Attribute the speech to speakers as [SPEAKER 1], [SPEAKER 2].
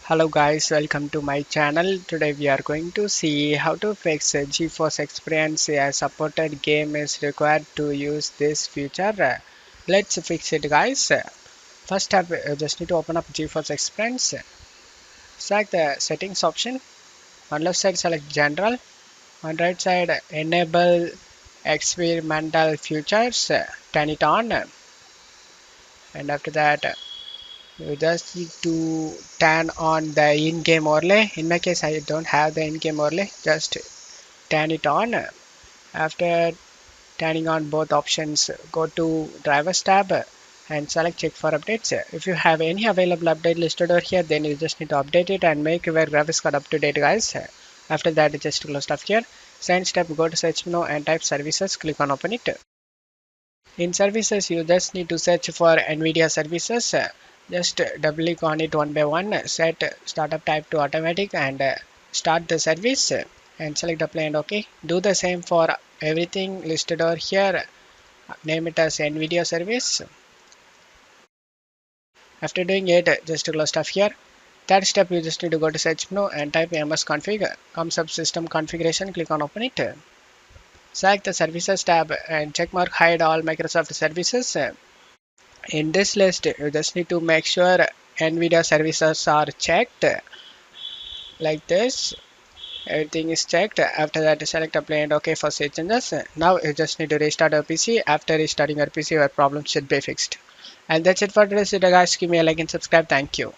[SPEAKER 1] Hello guys, welcome to my channel. Today we are going to see how to fix a GeForce Experience. A supported game is required to use this feature. Let's fix it guys. First up, just need to open up GeForce Experience. Select the settings option. On left side select general. On right side enable experimental features. Turn it on. And after that you just need to turn on the in-game overlay. In my case I don't have the in-game overlay, just turn it on. After turning on both options, go to drivers tab and select check for updates. If you have any available update listed over here, then you just need to update it and make your graphics card up to date guys. After that just close stuff here. Second step, go to search menu and type services, click on open it. In services, you just need to search for Nvidia services. Just double click on it one by one. Set startup type to automatic and start the service and select apply and OK. Do the same for everything listed over here. Name it as Nvidia service. After doing it, just close stuff here. Third step, you just need to go to search menu and type msconfig. Comes up system configuration. Click on open it. Select the services tab and checkmark hide all Microsoft services. In this list, you just need to make sure Nvidia services are checked like this. Everything is checked. After that, select apply and OK for save changes. Now you just need to restart your PC. After restarting your PC, your problem should be fixed. And that's it for today's video, guys. Give me a like and subscribe. Thank you.